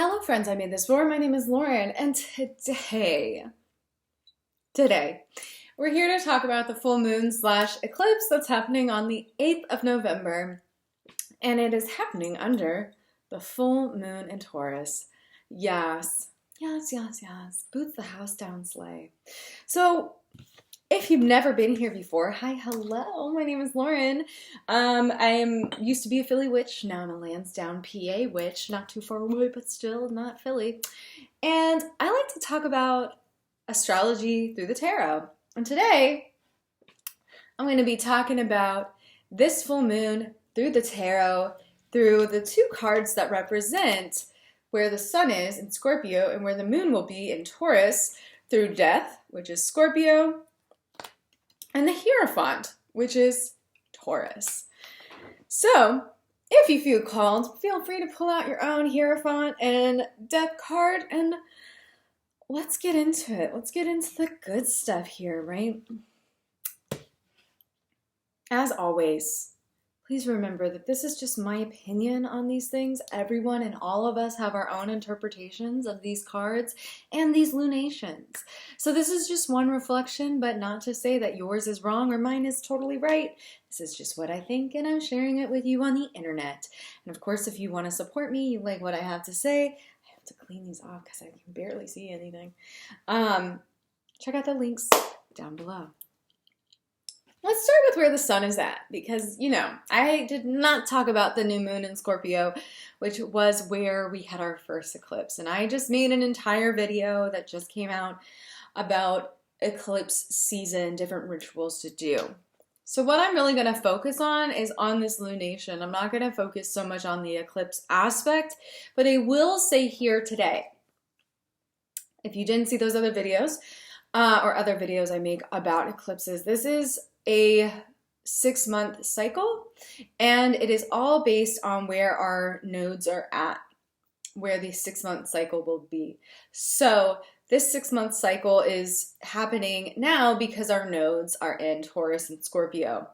Hello friends, I made this for. My name is Lauren, and today, we're here to talk about the full moon slash eclipse that's happening on the 8th of November, and it is happening under the full moon in Taurus. Yes, yes, yes, yes. Boots the house down, sleigh. So, if you've never been here before, hi, hello, my name is Lauren. I used to be a Philly witch, now I'm a Lansdowne, PA witch, not too far away, but still not Philly. And I like to talk about astrology through the tarot. And today, I'm going to be talking about this full moon through the tarot, through the two cards that represent where the sun is in Scorpio and where the moon will be in Taurus, through death, which is Scorpio, and the Hierophant, which is Taurus. So, if you feel called, feel free to pull out your own Hierophant and Death card, and let's get into it. Let's get into the good stuff here, right? As always, please remember that this is just my opinion on these things. Everyone and all of us have our own interpretations of these cards and these lunations. So this is just one reflection, but not to say that yours is wrong or mine is totally right. This is just what I think, and I'm sharing it with you on the internet. And of course, if you want to support me, you like what I have to say, I have to clean these off because I can barely see anything. Check out the links down below. Let's start with where the sun is at, because, I did not talk about the new moon in Scorpio, which was where we had our first eclipse. And I just made an entire video that just came out about eclipse season, different rituals to do. So what I'm really going to focus on is on this lunation. I'm not going to focus so much on the eclipse aspect, but I will say here today, if you didn't see those other videos, or other videos I make about eclipses, this is a 6-month cycle, and it is all based on where our nodes are at, where the 6-month cycle will be. So this 6-month cycle is happening now because our nodes are in Taurus and Scorpio.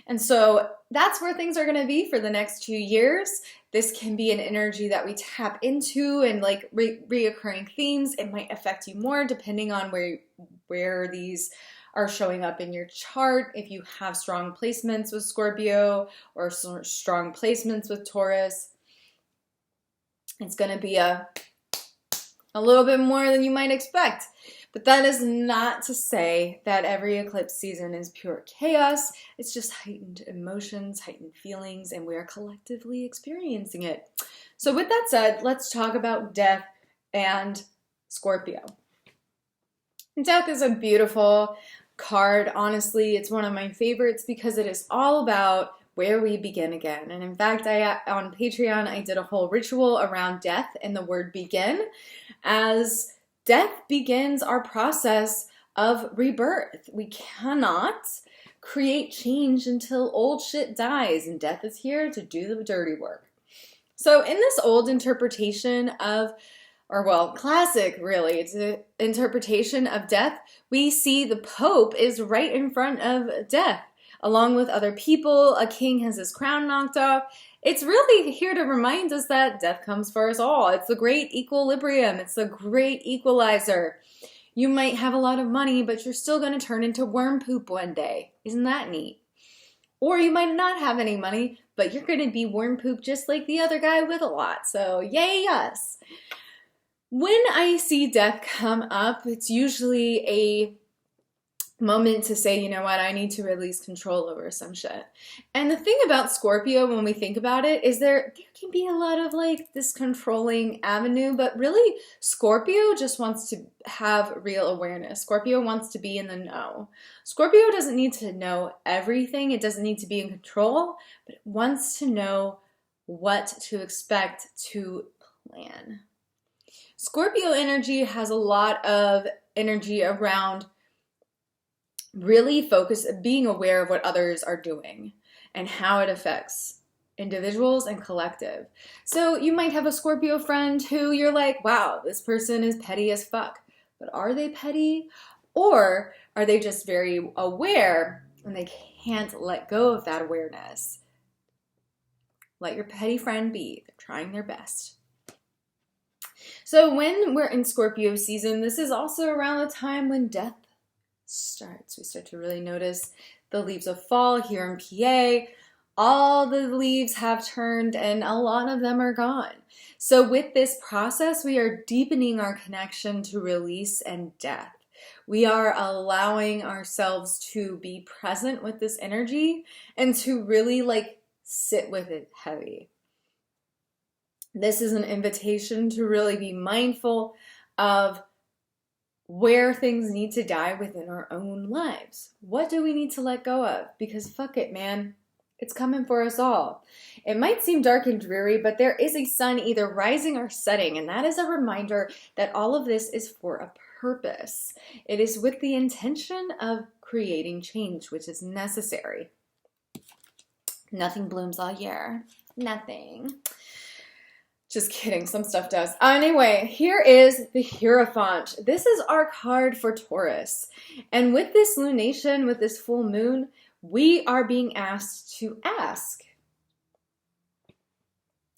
And so that's where things are going to be for the next 2 years. This can be an energy that we tap into, and like reoccurring themes. It might affect you more depending on where these are showing up in your chart. If you have strong placements with Scorpio or strong placements with Taurus, it's going to be a little bit more than you might expect. But that is not to say that every eclipse season is pure chaos. It's just heightened emotions, heightened feelings, and we are collectively experiencing it. So with that said, let's talk about death and Scorpio. Death is a beautiful card. Honestly, it's one of my favorites because it is all about where we begin again. And in fact, on Patreon, I did a whole ritual around death and the word begin, as death begins our process of rebirth. We cannot create change until old shit dies, and death is here to do the dirty work. So in this old interpretation of, classic really, it's an interpretation of death, we see the Pope is right in front of death, along with other people. A king has his crown knocked off. It's really here to remind us that death comes for us all. It's the great equilibrium. It's the great equalizer. You might have a lot of money, but you're still going to turn into worm poop one day. Isn't that neat? Or you might not have any money, but you're going to be worm poop just like the other guy with a lot. So yay us. When I see death come up, it's usually a moment to say, you know what, I need to release control over some shit. And the thing about Scorpio, when we think about it, is there can be a lot of like this controlling avenue, but really Scorpio just wants to have real awareness. Scorpio wants to be in the know. Scorpio doesn't need to know everything. It doesn't need to be in control, but it wants to know what to expect, to plan. Scorpio energy has a lot of energy around really being aware of what others are doing and how it affects individuals and collective. So you might have a Scorpio friend who you're like, wow, this person is petty as fuck. But are they petty? Or are they just very aware and they can't let go of that awareness? Let your petty friend be. They're trying their best. So when we're in Scorpio season, this is also around the time when death starts. We start to really notice the leaves of fall here in PA. All the leaves have turned and a lot of them are gone. So with this process, we are deepening our connection to release and death. We are allowing ourselves to be present with this energy and to really like sit with it heavy. This is an invitation to really be mindful of where things need to die within our own lives. What do we need to let go of? Because fuck it, man. It's coming for us all. It might seem dark and dreary, but there is a sun either rising or setting, and that is a reminder that all of this is for a purpose. It is with the intention of creating change, which is necessary. Nothing blooms all year. Nothing. Just kidding, some stuff does. Anyway, here is the Hierophant. This is our card for Taurus. And with this lunation, with this full moon, we are being asked to ask,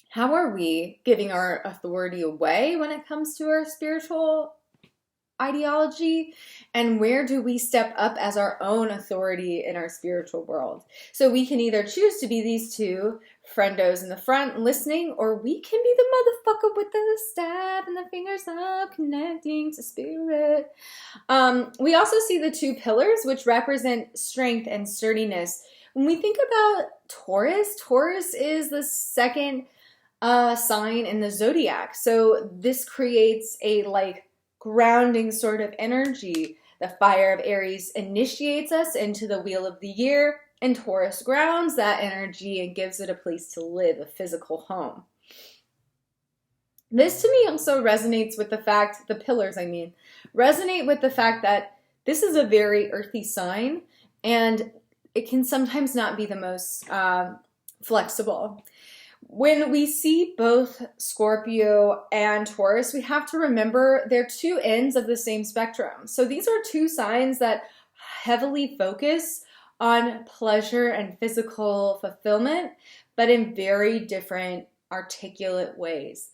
how are we giving our authority away when it comes to our spiritual ideology? And where do we step up as our own authority in our spiritual world? So we can either choose to be these two friendos in the front listening, or we can be the motherfucker with the staff and the fingers up connecting to spirit. We also see the two pillars, which represent strength and sturdiness. When we think about Taurus, Taurus is the second sign in the zodiac. So this creates a like grounding sort of energy. The fire of Aries initiates us into the wheel of the year, and Taurus grounds that energy and gives it a place to live, a physical home. This to me also resonates with the fact, the pillars I mean, resonate with the fact that this is a very earthy sign, and it can sometimes not be the most flexible. When we see both Scorpio and Taurus, we have to remember they're two ends of the same spectrum. So these are two signs that heavily focus on pleasure and physical fulfillment, but in very different articulate ways.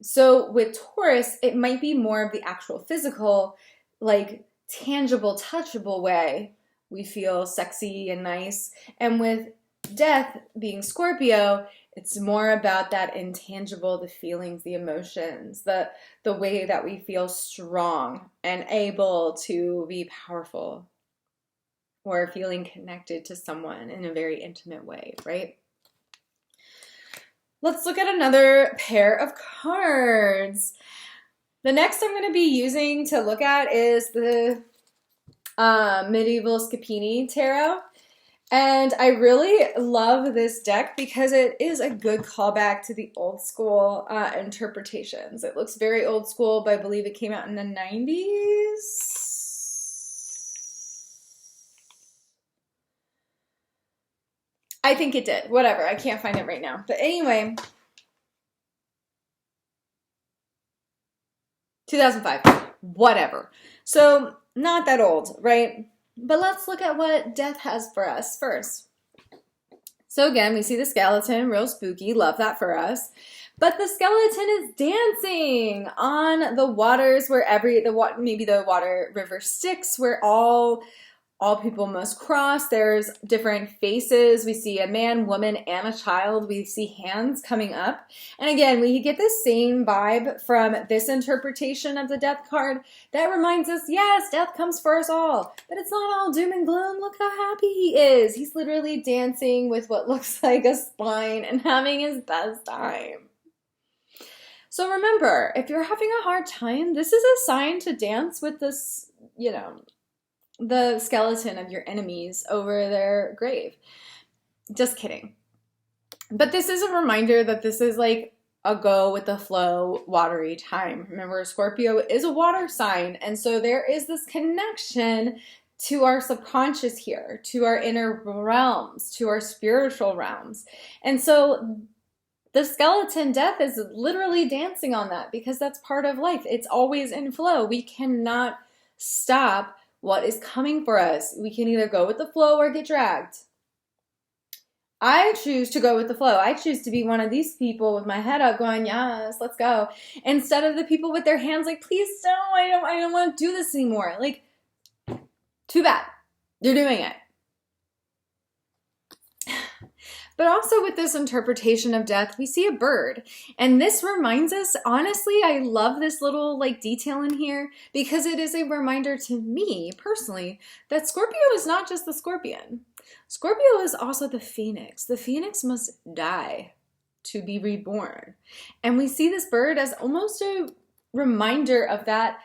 So with Taurus, it might be more of the actual physical, like tangible, touchable way we feel sexy and nice. And with death being Scorpio, it's more about that intangible, the feelings, the emotions, the way that we feel strong and able to be powerful or feeling connected to someone in a very intimate way, right? Let's look at another pair of cards. The next I'm going to be using to look at is the Medieval Scapini Tarot. And I really love this deck because it is a good callback to the old school interpretations. It looks very old school, but I believe it came out in the 90s. I think it did. Whatever. I can't find it right now. But anyway, 2005. Whatever. So not that old, right? But let's look at what death has for us first. So again, we see the skeleton, real spooky, love that for us. But the skeleton is dancing on the waters where maybe the water river Styx, where all people must cross. There's different faces. We see a man, woman, and a child. We see hands coming up. And again, we get the same vibe from this interpretation of the death card that reminds us, yes, death comes for us all. But it's not all doom and gloom. Look how happy he is. He's literally dancing with what looks like a spine and having his best time. So remember, if you're having a hard time, this is a sign to dance with this, the skeleton of your enemies over their grave. Just kidding. But this is a reminder that this is like a go with the flow, watery time. Remember, Scorpio is a water sign. And so there is this connection to our subconscious here, to our inner realms, to our spiritual realms. And so the skeleton death is literally dancing on that because that's part of life. It's always in flow. We cannot stop what is coming for us. We can either go with the flow or get dragged. I choose to go with the flow. I choose to be one of these people with my head up going, yes, let's go. Instead of the people with their hands like, please don't, I don't want to do this anymore. Like, too bad. You're doing it. But also with this interpretation of death, we see a bird. And this reminds us, honestly, I love this little like detail in here because it is a reminder to me personally that Scorpio is not just the scorpion. Scorpio is also the phoenix. The phoenix must die to be reborn. And we see this bird as almost a reminder of that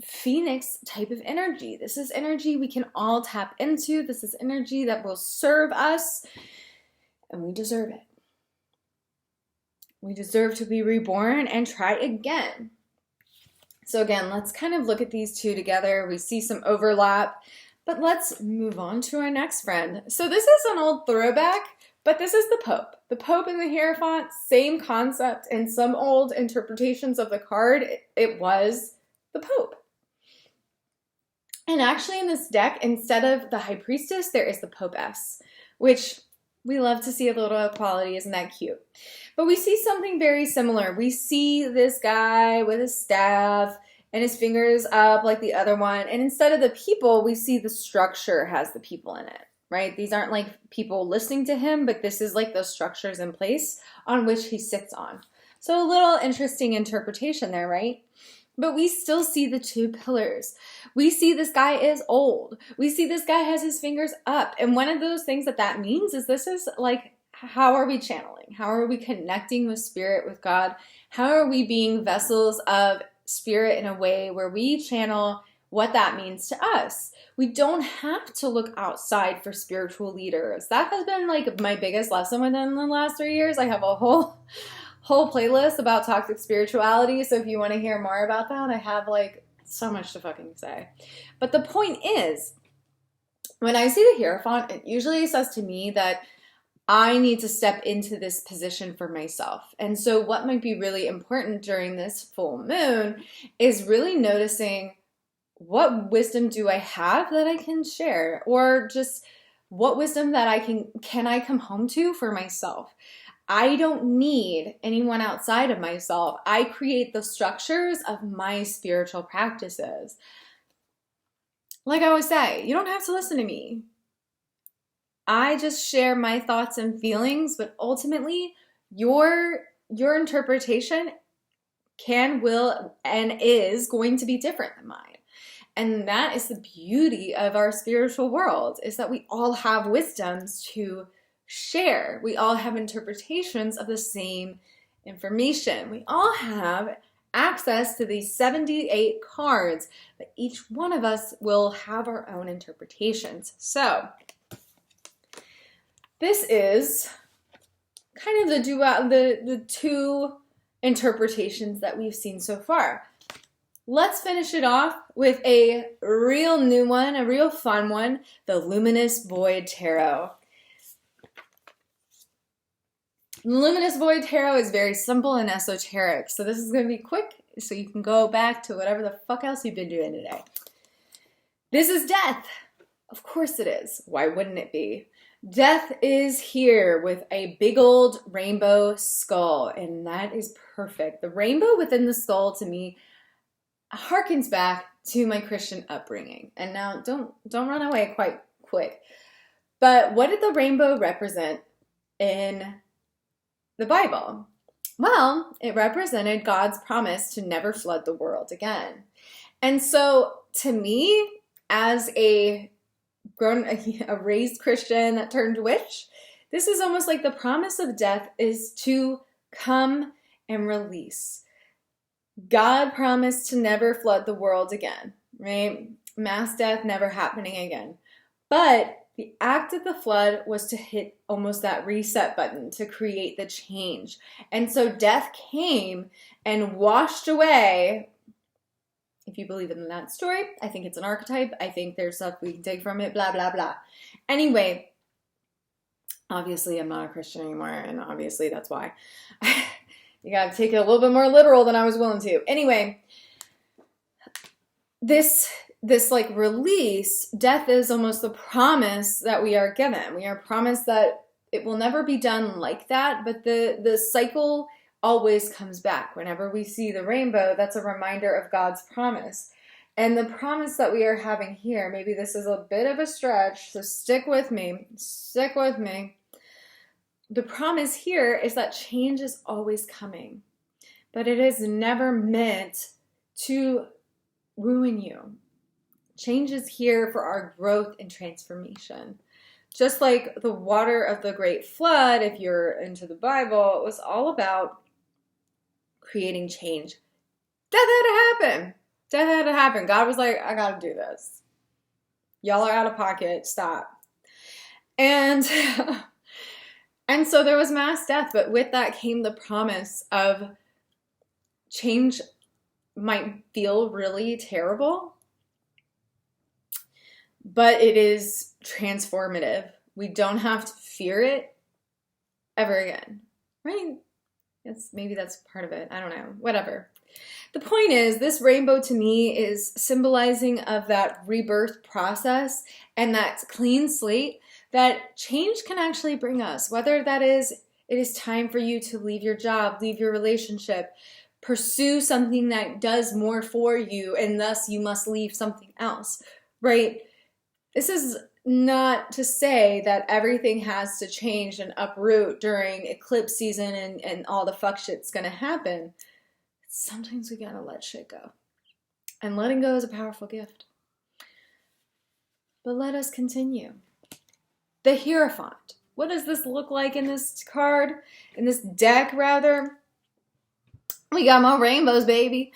phoenix type of energy. This is energy we can all tap into. This is energy that will serve us. And we deserve it. We deserve to be reborn and try again. So again, let's kind of look at these two together. We see some overlap, but let's move on to our next friend. So this is an old throwback, but this is the Pope. The Pope and the Hierophant, same concept. In some old interpretations of the card, it was the Pope. And actually in this deck, instead of the High Priestess, there is the Popess, which we love to see a little equality. Isn't that cute? But we see something very similar. We see this guy with his staff and his fingers up like the other one. And instead of the people, we see the structure has the people in it, right? These aren't like people listening to him, but this is like the structures in place on which he sits on. So a little interesting interpretation there, right? But we still see the two pillars. We see this guy is old. We see this guy has his fingers up. And one of those things that means is this is like, how are we channeling? How are we connecting with spirit, with God? How are we being vessels of spirit in a way where we channel what that means to us? We don't have to look outside for spiritual leaders. That has been like my biggest lesson within the last 3 years. I have a whole playlist about toxic spirituality. So if you want to hear more about that, I have like so much to fucking say. But the point is, when I see the Hierophant, it usually says to me that I need to step into this position for myself. And so what might be really important during this full moon is really noticing what wisdom do I have that I can share, or just what wisdom that I can I come home to for myself. I don't need anyone outside of myself. I create the structures of my spiritual practices. Like I always say, you don't have to listen to me. I just share my thoughts and feelings, but ultimately your interpretation can, will, and is going to be different than mine. And that is the beauty of our spiritual world, is that we all have wisdoms to share. We all have interpretations of the same information. We all have access to these 78 cards, but each one of us will have our own interpretations. So this is kind of the two interpretations that we've seen so far. Let's finish it off with a real new one, a real fun one, the Luminous Void Tarot. Luminous Void Tarot is very simple and esoteric, so this is going to be quick so you can go back to whatever the fuck else you've been doing today. This is death. Of course it is. Why wouldn't it be? Death is here with a big old rainbow skull, and that is perfect. The rainbow within the skull, to me, harkens back to my Christian upbringing. And now, don't run away quite quick. But what did the rainbow represent in the Bible? Well, it represented God's promise to never flood the world again. And so, to me, as a raised Christian that turned witch, this is almost like the promise of death is to come and release. God promised to never flood the world again, right? Mass death never happening again. But the act of the flood was to hit almost that reset button to create the change. And so death came and washed away. If you believe in that story, I think it's an archetype. I think there's stuff we can take from it, blah, blah, blah. Anyway, obviously I'm not a Christian anymore, and obviously that's why. You gotta take it a little bit more literal than I was willing to. Anyway, this like release, death is almost the promise that we are given. We are promised that it will never be done like that, but the cycle always comes back. Whenever we see the rainbow, that's a reminder of God's promise. And the promise that we are having here, maybe this is a bit of a stretch, so stick with me. Stick with me. The promise here is that change is always coming, but it is never meant to ruin you. Change is here for our growth and transformation. Just like the water of the great flood, if you're into the Bible, it was all about creating change. That had to happen. That had to happen. God was like, I gotta do this. Y'all are out of pocket. Stop. And so there was mass death, but with that came the promise of change might feel really terrible, but it is transformative. We don't have to fear it ever again, right? Maybe that's part of it. I don't know. Whatever. The point is, this rainbow to me is symbolizing of that rebirth process and that clean slate that change can actually bring us. Whether that is, it is time for you to leave your job, leave your relationship, pursue something that does more for you, and thus you must leave something else, right? This is not to say that everything has to change and uproot during eclipse season and all the fuck shit's gonna happen. Sometimes we gotta let shit go. And letting go is a powerful gift. But let us continue. The Hierophant. What does this look like in this card? In this deck, rather? We got more rainbows, baby.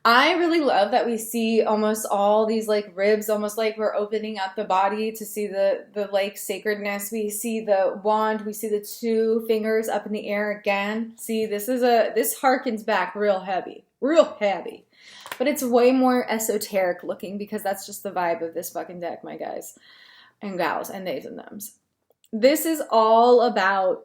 I really love that we see almost all these like ribs, almost like we're opening up the body to see the like sacredness. We see the wand, we see the two fingers up in the air again. See, this harkens back real heavy, but it's way more esoteric looking because that's just the vibe of this fucking deck, my guys and gals and theys and thems. This is all about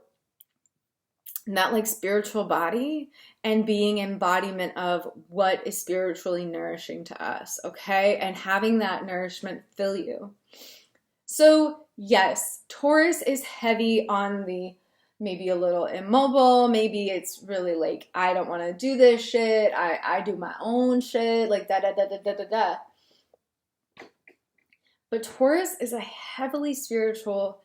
that like spiritual body and being embodiment of what is spiritually nourishing to us, okay? And having that nourishment fill you. So yes, Taurus is heavy on the maybe a little immobile, maybe it's really like, I don't want to do this shit, I do my own shit, like da. But Taurus is a heavily spiritual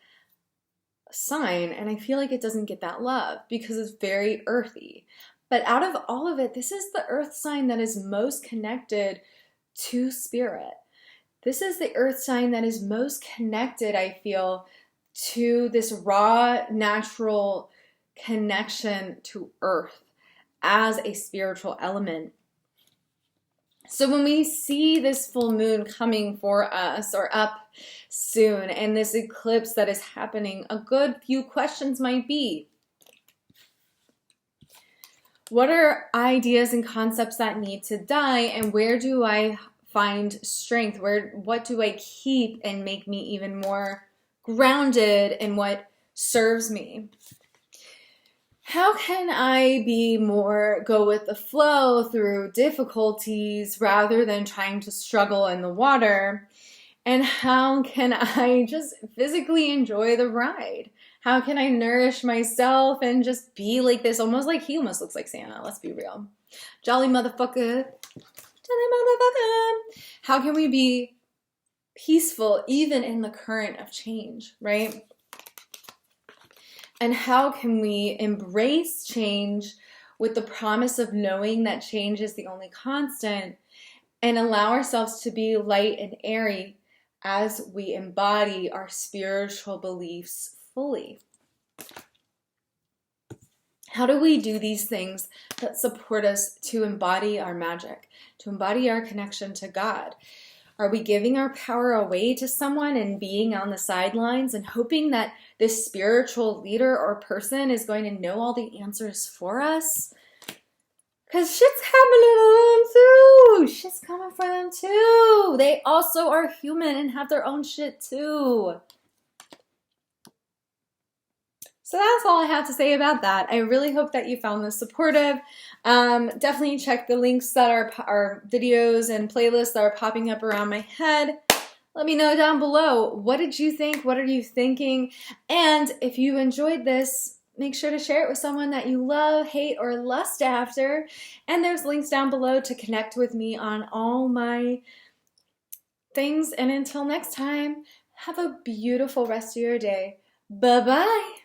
sign, and I feel like it doesn't get that love because it's very earthy. But out of all of it, this is the earth sign that is most connected to spirit. This is the earth sign that is most connected, I feel, to this raw, natural connection to earth as a spiritual element. So when we see this full moon coming for us or up soon and this eclipse that is happening, a good few questions might be, what are ideas and concepts that need to die, and where do I find strength? What do I keep and make me even more grounded in what serves me? How can I be more go with the flow through difficulties rather than trying to struggle in the water? And how can I just physically enjoy the ride? How can I nourish myself and just be like this? Almost like he almost looks like Santa, let's be real. Jolly motherfucker. Jolly motherfucker. How can we be peaceful even in the current of change, right? And how can we embrace change with the promise of knowing that change is the only constant and allow ourselves to be light and airy as we embody our spiritual beliefs fully? How do we do these things that support us to embody our magic, to embody our connection to God? Are we giving our power away to someone and being on the sidelines and hoping that this spiritual leader or person is going to know all the answers for us? Because shit's happening to them too. Shit's coming for them too. They also are human and have their own shit too. So that's all I have to say about that. I really hope that you found this supportive. Definitely check the links that are videos and playlists that are popping up around my head. Let me know down below. What did you think? What are you thinking? And if you enjoyed this, make sure to share it with someone that you love, hate, or lust after. And there's links down below to connect with me on all my things. And until next time, have a beautiful rest of your day. Bye-bye.